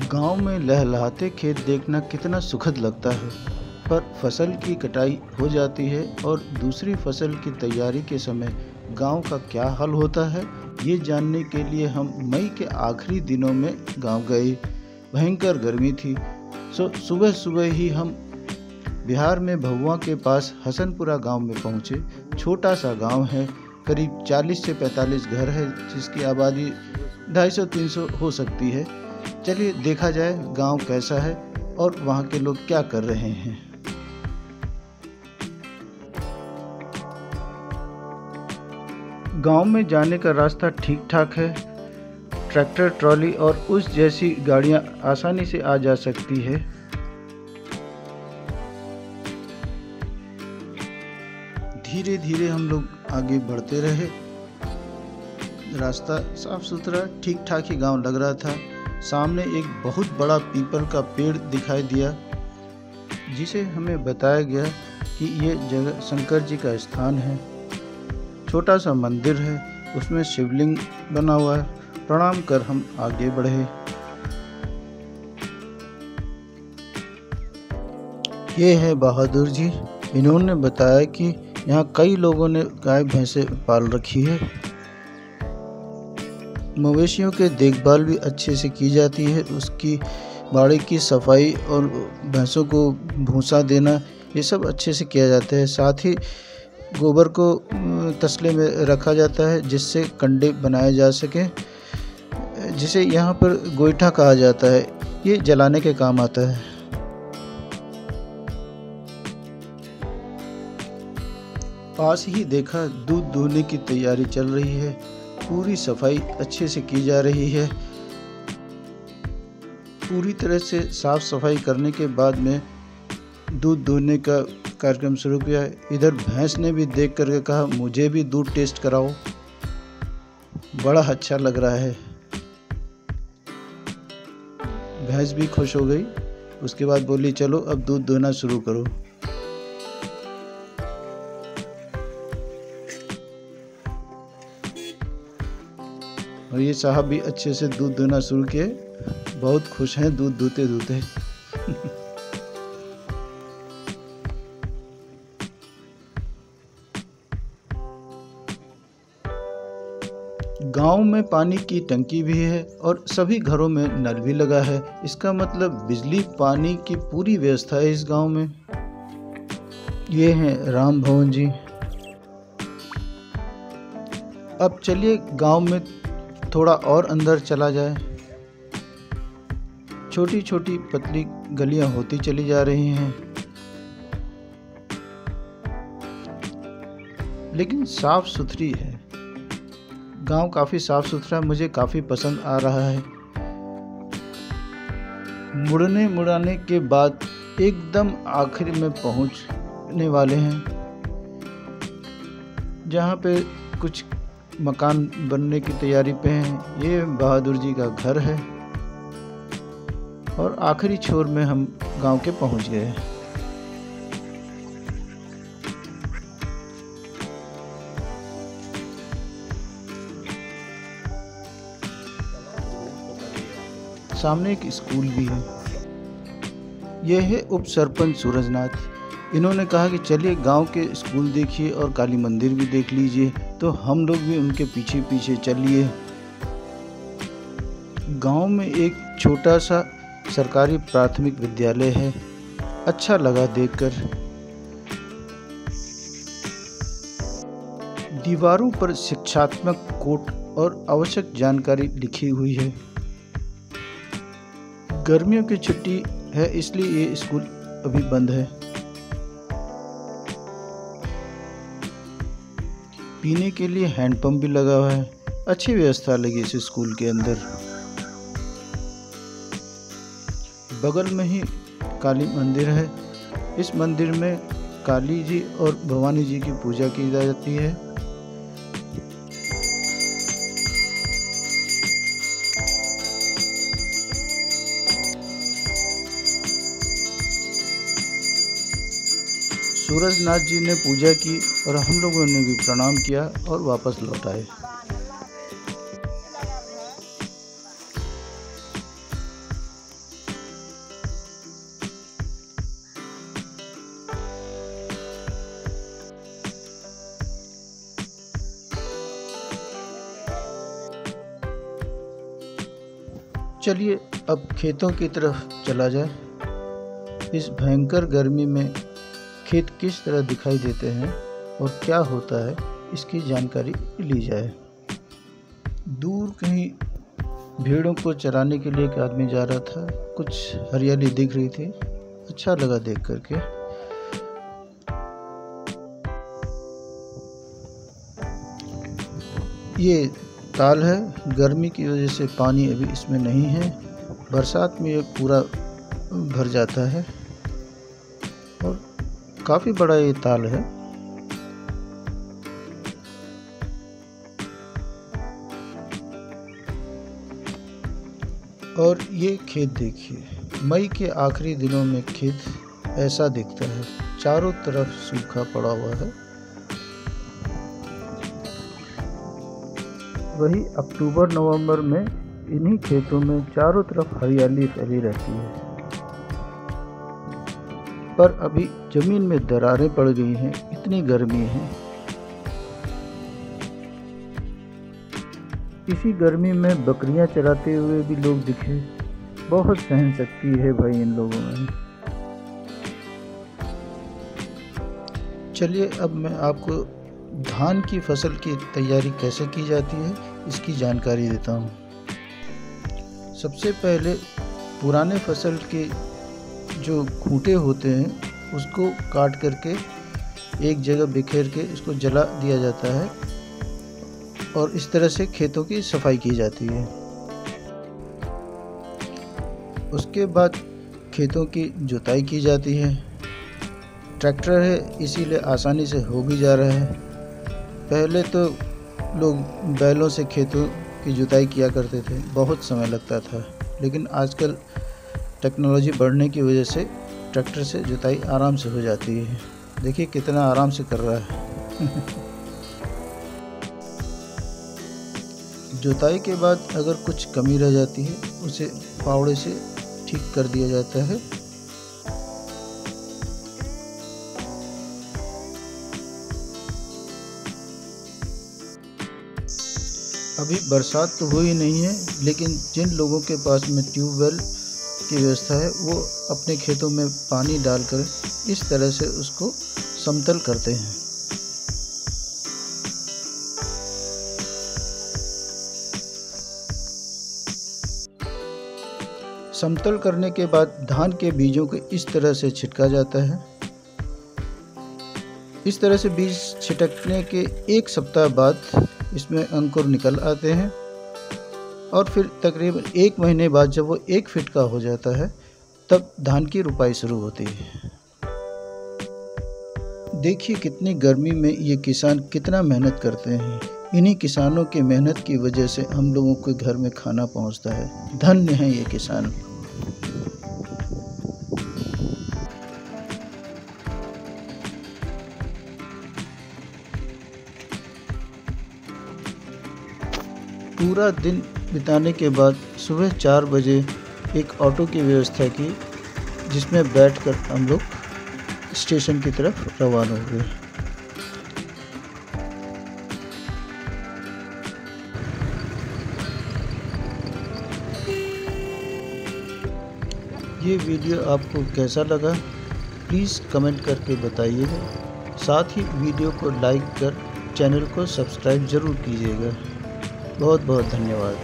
गांव में लहलहाते खेत देखना कितना सुखद लगता है। पर फसल की कटाई हो जाती है और दूसरी फसल की तैयारी के समय गांव का क्या हाल होता है, ये जानने के लिए हम मई के आखिरी दिनों में गांव गए। भयंकर गर्मी थी। सुबह सुबह ही हम बिहार में भभुआ के पास हसनपुरा गांव में पहुंचे। छोटा सा गांव है, करीब 40 से 45 घर है, जिसकी आबादी 250-300 हो सकती है। चलिए देखा जाए गांव कैसा है और वहाँ के लोग क्या कर रहे हैं। गांव में जाने का रास्ता ठीक ठाक है। ट्रैक्टर, ट्रॉली और उस जैसी गाड़ियां आसानी से आ जा सकती है। धीरे धीरे हम लोग आगे बढ़ते रहे। रास्ता साफ सुथरा ठीक ठाक ही गांव लग रहा था। सामने एक बहुत बड़ा पीपल का पेड़ दिखाई दिया, जिसे हमें बताया गया कि ये जगह शंकर जी का स्थान है। छोटा सा मंदिर है, उसमें शिवलिंग बना हुआ है। प्रणाम कर हम आगे बढ़े। ये है बहादुर जी। इन्होंने बताया कि यहाँ कई लोगों ने गाय भैंसे पाल रखी है। मवेशियों के देखभाल भी अच्छे से की जाती है। उसकी बाड़े की सफाई और भैंसों को भूसा देना, ये सब अच्छे से किया जाता है। साथ ही गोबर को तसले में रखा जाता है, जिससे कंडे बनाए जा सके, जिसे यहाँ पर गोईठा कहा जाता है। ये जलाने के काम आता है। पास ही देखा दूध दूहने की तैयारी चल रही है। पूरी सफाई अच्छे से की जा रही है। पूरी तरह से साफ सफाई करने के बाद में दूध दूहने का कार्यक्रम शुरू किया। इधर भैंस ने भी देख करके कहा, मुझे भी दूध टेस्ट कराओ। बड़ा अच्छा लग रहा है। भैंस भी खुश हो गई। उसके बाद बोली, चलो अब दूध दूहना शुरू करो। और ये साहब भी अच्छे से दूध दूहना शुरू किए। बहुत खुश हैं दूध दूहते दूहते। गांव में पानी की टंकी भी है और सभी घरों में नल भी लगा है। इसका मतलब बिजली पानी की पूरी व्यवस्था है इस गांव में। ये हैं राम भवन जी। अब चलिए गांव में थोड़ा और अंदर चला जाए। छोटी छोटी पतली गलियां होती चली जा रही हैं, लेकिन साफ सुथरी है। गांव काफी साफ सुथरा, मुझे काफी पसंद आ रहा है। मुड़ाने के बाद एकदम आखिर में पहुंचने वाले हैं, जहां पे कुछ मकान बनने की तैयारी पे हैं। ये बहादुर जी का घर है और आखिरी छोर में हम गांव के पहुंच गए। सामने एक स्कूल भी है। यह है उप सरपंच सूरजनाथ। इन्होंने कहा कि चलिए गांव के स्कूल देखिए और काली मंदिर भी देख लीजिए, तो हम लोग भी उनके पीछे पीछे चलिए। गांव में एक छोटा सा सरकारी प्राथमिक विद्यालय है। अच्छा लगा देखकर। दीवारों पर शिक्षात्मक कोट और आवश्यक जानकारी लिखी हुई है। गर्मियों की छुट्टी है, इसलिए ये स्कूल अभी बंद है। पीने के लिए हैंडपंप भी लगा हुआ है। अच्छी व्यवस्था लगी इस स्कूल के अंदर। बगल में ही काली मंदिर है। इस मंदिर में काली जी और भवानी जी की पूजा की जाती है। सूरजनाथ जी ने पूजा की और हम लोगों ने भी प्रणाम किया और वापस लौट आए। चलिए अब खेतों की तरफ चला जाए। इस भयंकर गर्मी में खेत किस तरह दिखाई देते हैं और क्या होता है, इसकी जानकारी ली जाए। दूर कहीं भेड़ों को चराने के लिए एक आदमी जा रहा था। कुछ हरियाली दिख रही थी, अच्छा लगा देख करके। ये ताल है, गर्मी की वजह से पानी अभी इसमें नहीं है। बरसात में ये पूरा भर जाता है और काफ़ी बड़ा ये ताल है। और ये खेत देखिए, मई के आखिरी दिनों में खेत ऐसा दिखता है, चारों तरफ सूखा पड़ा हुआ है। वही अक्टूबर नवंबर में इन्हीं खेतों में चारों तरफ हरियाली फैली रहती है। पर अभी जमीन में दरारें पड़ गई हैं, इतनी गर्मी है। इसी गर्मी में बकरियां चराते हुए भी लोग दिखे। बहुत सहन शक्ति है भाई इन लोगों में। चलिए अब मैं आपको धान की फसल की तैयारी कैसे की जाती है इसकी जानकारी देता हूँ। सबसे पहले पुराने फसल के जो खूंटे होते हैं उसको काट करके एक जगह बिखेर के इसको जला दिया जाता है और इस तरह से खेतों की सफाई की जाती है। उसके बाद खेतों की जुताई की जाती है। ट्रैक्टर है इसीलिए आसानी से हो भी जा रहा है। पहले तो लोग बैलों से खेतों की जुताई किया करते थे, बहुत समय लगता था, लेकिन आजकल टेक्नोलॉजी बढ़ने की वजह से ट्रैक्टर से जुताई आराम से हो जाती है। देखिए कितना आराम से कर रहा है। जुताई के बाद अगर कुछ कमी रह जाती है उसे फावड़े से ठीक कर दिया जाता है। अभी बरसात तो हुई नहीं है, लेकिन जिन लोगों के पास में ट्यूबवेल की व्यवस्था है वो अपने खेतों में पानी डालकर इस तरह से उसको समतल करते हैं। समतल करने के बाद धान के बीजों को इस तरह से छिटका जाता है। इस तरह से बीज छिटकने के एक सप्ताह बाद इसमें अंकुर निकल आते हैं और फिर तकरीबन 1 महीने बाद जब वो 1 फीट का हो जाता है तब धान की रुपाई शुरू होती है। देखिए कितनी गर्मी में ये किसान कितना मेहनत करते हैं। इन्हीं किसानों की मेहनत की वजह से हम लोगों के घर में खाना पहुंचता है। धन्य है ये किसान। पूरा दिन बिताने के बाद सुबह 4 बजे एक ऑटो की व्यवस्था की, जिसमें बैठकर हम लोग स्टेशन की तरफ रवाना हो गए। ये वीडियो आपको कैसा लगा प्लीज़ कमेंट करके बताइएगा। साथ ही वीडियो को लाइक कर चैनल को सब्सक्राइब ज़रूर कीजिएगा। बहुत बहुत धन्यवाद।